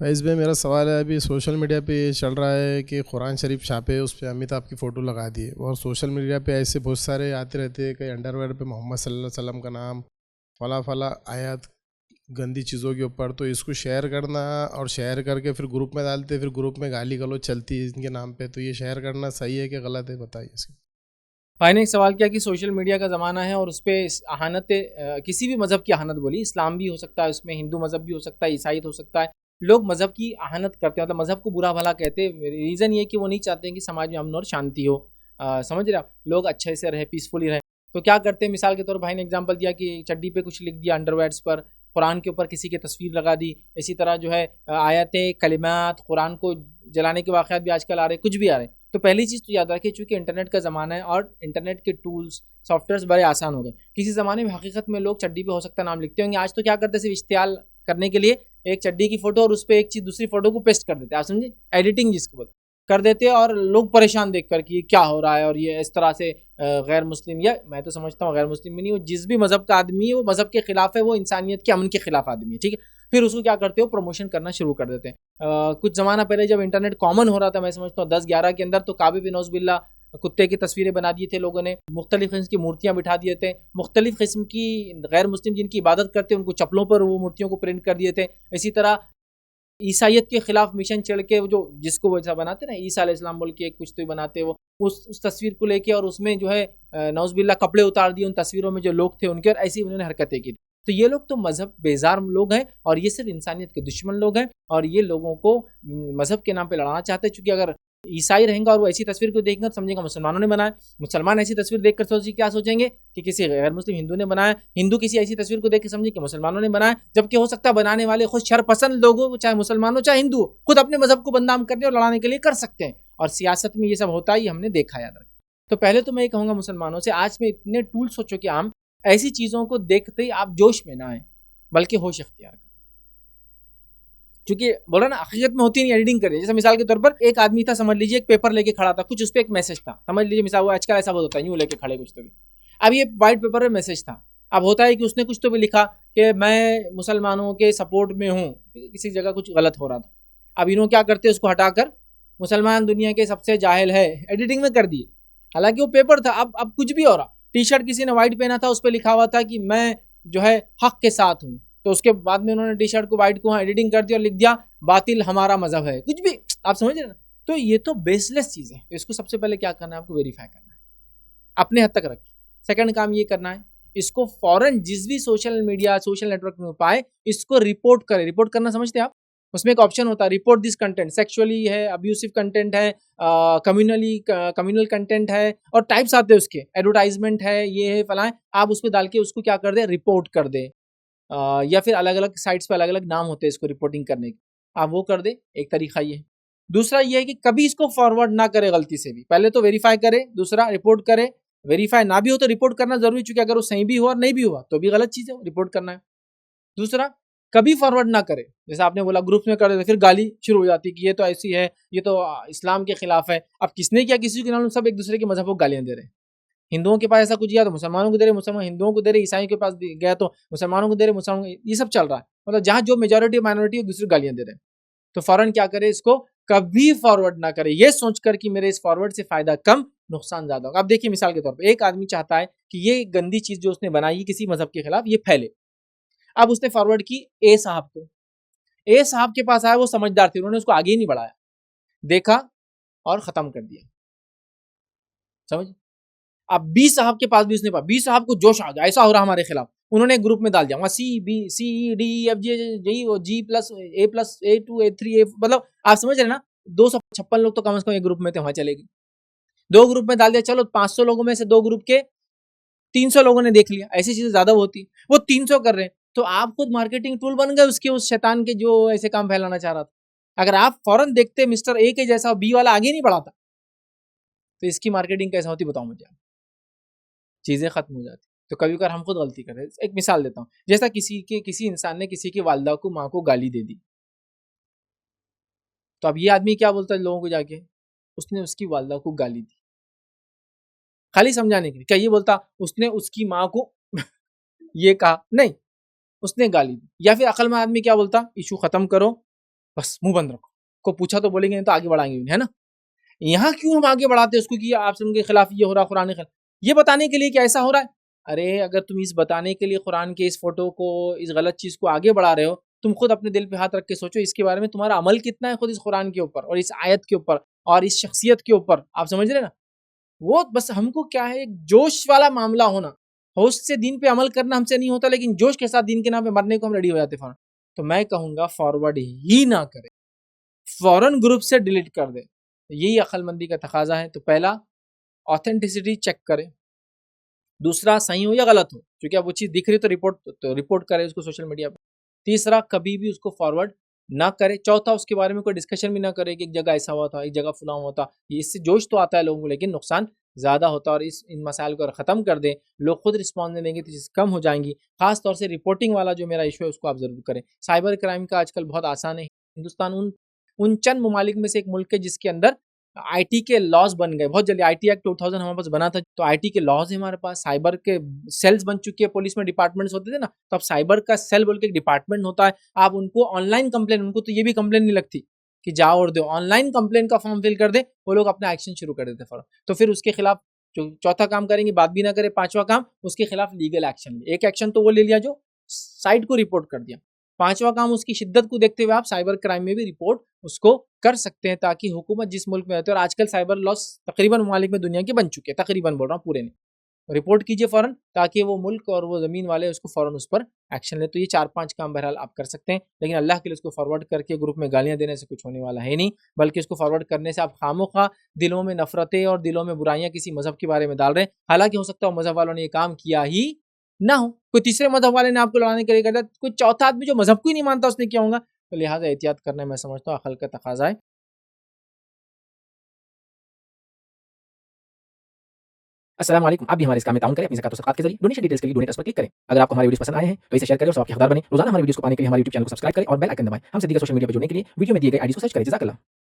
भाई इसमें मेरा सवाल है, अभी सोशल मीडिया पे ये चल रहा है कि कुरान शरीफ छापे, उस पर अमिताभ की फ़ोटो लगा दिए, और सोशल मीडिया पे ऐसे बहुत सारे आते रहते हैं, कहीं अंडरवेयर पे मोहम्मद सल्लल्लाहु अलैहि वसल्लम का नाम, फला फला आयत गंदी चीज़ों के ऊपर। तो इसको शेयर करना और शेयर करके फिर ग्रुप में डालते, फिर ग्रुप में गाली गलौज चलती है इनके नाम पे, तो ये शेयर करना सही है कि गलत है, बताइए इसके। भाई ने एक सवाल किया कि सोशल मीडिया का ज़माना है और उस पर अहानत किसी भी मज़हब की अहानत बोली, इस्लाम भी हो सकता है, उसमें हिंदू मज़हब भी हो सकता है, ईसाईयत हो सकता है। लोग मज़हब की अहानत करते हैं, मतलब मज़हब को बुरा भला कहते हैं। रीज़न ये कि वो नहीं चाहते हैं कि समाज में अमन और शांति हो। समझ रहे आप, लोग अच्छे से रहे, पीसफुली रहे। तो क्या करते हैं, मिसाल के तौर पर भाई ने एग्जाम्पल दिया कि चड्डी पे कुछ लिख दिया, अंडरवेयर्स पर, कुरान के ऊपर किसी की तस्वीर लगा दी। इसी तरह जो है आयतें, कलिमात, कुरान को जलाने के वाक़यात भी आजकल आ रहे हैं, कुछ भी आ रहे हैं। तो पहली चीज़ तो याद रखिए, चूंकि इंटरनेट का ज़माना है और इंटरनेट के टूल्स सॉफ्टवेयर्स बड़े आसान हो गए। किसी ज़माने में हकीकत में लोग चड्डी पे हो सकता है नाम लिखते होंगे, आज तो क्या करते हैं, सिर्फ इश्तियाल करने के लिए एक चड्डी की फोटो और उस पर एक चीज़ दूसरी फोटो को पेस्ट कर देते हैं, आप समझे, एडिटिंग जिसको बोलते कर देते हैं। और लोग परेशान देख कर कि ये क्या हो रहा है, और ये इस तरह से गैर मुस्लिम, या मैं तो समझता हूँ गैर मुस्लिम भी नहीं, वो जिस भी मज़हब का आदमी है वो मज़हब के खिलाफ है, वो इंसानियत के अमन के खिलाफ आदमी है, ठीक है। फिर उसको क्या करते हो, प्रमोशन करना शुरू कर देते हैं। कुछ ज़माना पहले जब इंटरनेट कॉमन हो रहा था, मैं समझता हूँ 10-11 के अंदर, तो काबे बिन नौज़ुबिल्लाह कुत्ते की तस्वीरें बना दिए थे लोगों ने, मुख्तलिफ किस्म की मूर्तियां बिठा दिए थे, मुख्तलिफ किस्म की गैर मुस्लिम जिनकी इबादत करते हैं उनको चप्पलों पर वो मूर्तियों को प्रिंट कर दिए थे। इसी तरह ईसाइयत के खिलाफ मिशन चढ़ के जो जिसको वो ऐसा बनाते ना, ईसा अलैहिस्सलाम बोल के कुछ तो बनाते, वो उस तस्वीर को लेके और उसमें जो है नौज़ुबिल्लाह कपड़े उतार दिए उन तस्वीरों में जो लोग थे उनके, और ऐसी उन्होंने हरकतें की। तो ये लोग तो मजहब बेजार लोग हैं, और ये सिर्फ इंसानियत के दुश्मन लोग हैं, और ये लोगों को मजहब के नाम पे लड़ाना चाहते हैं। चूंकि अगर ईसाई रहेंगे और वो ऐसी तस्वीर को देखेंगे तो समझेगा मुसलमानों ने बनाया, मुसलमान ऐसी तस्वीर देखकर क्या सोचेंगे कि किसी गैर मुस्लिम हिंदू ने बनाया, हिंदू किसी ऐसी तस्वीर को देख के समझे कि मुसलमानों ने बनाया। जबकि हो सकता है बनाने वाले खुद शरपसंद लोग हो, चाहे मुसलमान हो चाहे हिंदू हो, खुद अपने मजहब को बदनाम करने और लड़ाने के लिए कर सकते हैं। और सियासत में ये सब होता ही हमने देखा, याद रखें। तो पहले तो मैं ये कहूंगा मुसलमानों से, आज में इतने टूल्स हो चुके आम, ऐसी चीजों को देखते ही आप जोश में ना आए, बल्कि होश अख्तियार करें। क्योंकि बोला ना, हकीकत में होती नहीं, एडिटिंग करिए। जैसे मिसाल के तौर पर एक आदमी था, समझ लीजिए एक पेपर लेके खड़ा था, कुछ उस पर एक मैसेज था, समझ लीजिए मिसाल, वो आजकल ऐसा बहुत होता है, यूं लेके खड़े कुछ तो भी। अब ये व्हाइट पेपर में मैसेज था, अब होता है कि उसने कुछ तो भी लिखा कि मैं मुसलमानों के सपोर्ट में हूँ, किसी जगह कुछ गलत हो रहा था। अब इन्होंने क्या करते, उसको हटाकर मुसलमान दुनिया के सबसे जाहिल है एडिटिंग में कर दिए, हालांकि वो पेपर था। अब कुछ भी हो रहा, टी शर्ट किसी ने व्हाइट पहना था, उस पर लिखा हुआ था कि मैं जो है हक के साथ हूँ, तो उसके बाद में उन्होंने टी शर्ट को व्हाइट को एडिटिंग कर दिया और लिख दिया बातिल हमारा मजहब है, कुछ भी, आप समझ रहे ना। तो ये तो बेसलेस चीज है। तो इसको सबसे पहले क्या करना है, आपको वेरीफाई करना है, अपने हद तक रखिए। सेकंड काम ये करना है, इसको फौरन जिस भी सोशल मीडिया सोशल नेटवर्क में पाए, इसको रिपोर्ट करें। रिपोर्ट करना समझते हैं आप, उसमें एक ऑप्शन होता है, रिपोर्ट दिस कंटेंट, सेक्सुअली है, अब्यूसिव कंटेंट है, कम्युनल कंटेंट है, और टाइप्स आते हैं उसके, एडवर्टाइजमेंट है, ये है, फला है। आप उस पर डाल के उसको क्या कर दे, रिपोर्ट कर दे। या फिर अलग अलग साइट्स पे अलग अलग नाम होते हैं इसको रिपोर्टिंग करने के, आप वो कर दे। एक तरीका ये है। दूसरा ये है कि कभी इसको फॉरवर्ड ना करे गलती से भी, पहले तो वेरीफाई करे, दूसरा रिपोर्ट करे। वेरीफाई ना भी हो तो रिपोर्ट करना जरूरी, चूंकि अगर वो सही भी हुआ और नहीं भी हुआ तो भी गलत चीज है, रिपोर्ट करना है। दूसरा, कभी फॉरवर्ड ना करे, जैसे आपने बोला ग्रुप में कर देते, फिर गाली शुरू हो जाती कि ये तो ऐसी है, ये तो इस्लाम के खिलाफ है। अब किसने किया, किसी के नाम, सब एक दूसरे के मजहब को गालियां दे रहे हैं। हिंदुओं के पास ऐसा कुछ गया तो मुसलमानों को दे रहे, मुसलमान हिंदुओं को दे रहे, ईसाइयों के पास गया तो मुसलमानों को दे रहे, मुसलमानों, ये सब चल रहा है। मतलब जहां जो मेजोरिटी माइनॉरिटी है दूसरी गालियां दे रहे हैं। तो फौरन क्या करे, इसको कभी फॉरवर्ड ना करे, ये सोचकर कि मेरे इस फॉरवर्ड से फायदा कम नुकसान ज्यादा होगा। अब देखिए मिसाल के तौर पर एक आदमी चाहता है कि ये गंदी चीज जो उसने बनाई है किसी मजहब के खिलाफ, ये फैले। अब उसने फॉरवर्ड की ए साहब को, ए साहब के पास आया, वो समझदार थे, उन्होंने उसको आगे ही नहीं बढ़ाया, देखा और खत्म कर दिया, समझ। अब बी साहब के पास भी उसने पास, बी साहब को जोश आ गया, ऐसा हो रहा हमारे खिलाफ, उन्होंने ग्रुप में डाल दिया, वहां C B C D F G plus A two A three A, मतलब आप समझ रहे ना, 256 लोग तो कम से कम एक ग्रुप में थे, वहां चलेगी। दो ग्रुप में डाल दिया, चलो 500 लोगों में से दो ग्रुप के 300 लोगों ने देख लिया, ऐसी चीजें ज्यादा होती, वो 300 कर रहे हैं, तो आप खुद मार्केटिंग टूल बन गए उसके, उस शैतान के जो ऐसे काम फैलाना चाह रहा था। अगर आप फौरन देखते मिस्टर ए के जैसा, बी वाला आगे नहीं बढ़ाता, तो इसकी मार्केटिंग कैसे होती बताओ मुझे, चीजें खत्म हो जाती। तो कभी कभार हम खुद गलती कर रहे हैं। एक मिसाल देता हूँ, जैसा किसी इंसान ने किसी की वालदा को, माँ को गाली दे दी, तो अब ये आदमी क्या बोलता है लोगों को जाके, उसने उसकी वालदा को गाली दी, खाली समझाने के लिए। क्या ये बोलता उसने उसकी माँ को ये कहा, नहीं, उसने गाली दी। या फिर अकलमंद आदमी क्या बोलता, इशू खत्म करो, बस मुंह बंद रखो, को पूछा तो बोलेंगे, नहीं तो आगे बढ़ाएंगे भी नहीं, है ना। यहाँ क्यों हम आगे बढ़ाते हैं उसको कि आपसे उनके खिलाफ ये हो रहा, कुरान के खिलाफ, ये बताने के लिए कि ऐसा हो रहा है। अरे अगर तुम इस बताने के लिए कुरान के इस फोटो को, इस गलत चीज को आगे बढ़ा रहे हो, तुम खुद अपने दिल पे हाथ रख के सोचो इसके बारे में, तुम्हारा अमल कितना है खुद इस कुरान के ऊपर और इस आयत के ऊपर और इस शख्सियत के ऊपर। आप समझ रहे ना। वो बस हमको क्या है, एक जोश वाला मामला होना, होश से दीन पे अमल करना हमसे नहीं होता, लेकिन जोश के साथ दीन के नाम पे मरने को हम रेडी हो जाते फौरन। तो मैं कहूंगा फॉरवर्ड ही ना करें, फौरन ग्रुप से डिलीट कर दे। यही अक्लमंदी का तकाजा है। तो पहला, ऑथेंटिसिटी चेक करें। दूसरा, सही हो या गलत हो, क्योंकि अब वो चीज़ दिख रही तो रिपोर्ट करे उसको सोशल मीडिया पे। तीसरा, कभी भी उसको फॉरवर्ड ना करे। चौथा, उसके बारे में कोई डिस्कशन भी ना करे कि एक जगह ऐसा हुआ था, एक जगह फलां हुआ था। इससे जोश तो आता है लोगों को, लेकिन नुकसान ज़्यादा होता है। और इन मसाइल को अगर ख़त्म कर दें, लोग खुद रिस्पॉन्स देंगे तो चीज़ कम हो जाएंगी। खास तौर से रिपोर्टिंग वाला जो मेरा इशू है उसको आप ज़रूर करें। साइबर क्राइम का आजकल बहुत आसान है। हिंदुस्तान उन चंद ममालिक में से एक मुल्क है जिसके अंदर आईटी के लॉज बन गए बहुत जल्दी। आईटी एक्ट 2000 हमारे पास बना था, तो आईटी के लॉज है हमारे पास। साइबर के सेल्स बन चुके हैं। पुलिस में डिपार्टमेंट्स होते थे ना, तो अब साइबर का सेल बोल के एक डिपार्टमेंट होता है। आप उनको ऑनलाइन कंप्लेन, उनको तो ये भी कंप्लेन नहीं लगती कि जाओ और दो, ऑनलाइन कंप्लेन का फॉर्म फिल कर दे, वो लोग अपना एक्शन शुरू कर देते फौरन। तो फिर उसके खिलाफ जो चौथा काम करेंगे, बात भी ना करे, पांचवा काम उसके खिलाफ लीगल एक्शन। एक एक्शन तो वो ले लिया जो साइट को रिपोर्ट कर दिया, पांचवा काम उसकी शिद्दत को देखते हुए आप साइबर क्राइम में भी रिपोर्ट उसको कर सकते हैं, ताकि हुकूमत जिस मुल्क में रहते हैं, और आजकल साइबर लॉस तकरीबन ममालिक में दुनिया के बन चुके हैं, तकरीबन बोल रहा हूँ पूरे नहीं, रिपोर्ट कीजिए फौरन, ताकि वो मुल्क और वो ज़मीन वाले उसको फौरन उस पर एक्शन ले। तो ये 4-5 काम बहरहाल आप कर सकते हैं, लेकिन अल्लाह के लिए उसको फॉरवर्ड करके ग्रुप में गालियां देने से कुछ होने वाला है नहीं, बल्कि उसको फॉरवर्ड करने से आप खामोखा दिलों में नफरतें और दिलों में बुराइयां किसी मजहब के बारे में डाल रहे हैं। हालांकि हो सकता है मजहब वालों ने ये काम किया ही ना हो, कोई तीसरे मजहब वाले ने आपको लड़ाने के लिए कर दिया, कोई चौथा आदमी जो मजहब को ही नहीं मानता उसने किया होगा। तो लिहाजा एहतियात करना मैं समझता हूँ अकल का तकाजा है। अस्सलाम वालेकुम। आप भी हमारे इस काम में ताउन करें अपनी ज़कात और सदक़ात के ज़रिए। डोनेशन डिटेल्स के लिए डोनेट पर क्लिक करें। अगर आपको हमारे वीडियोस पसंद आए हैं तो इसे शेयर करें और सबके हकदार बनें। रोज़ाना हमारे वीडियोस को पाने के लिए हमारे यूट्यूब चैनल को सब्सक्राइब करें और बेल आइकन दबाएं। हमसे दीगर सोशल मीडिया पर जुड़ने के लिए वीडियो में दिए गए आईडी को सर्च करें। जज़ाकल्लाह।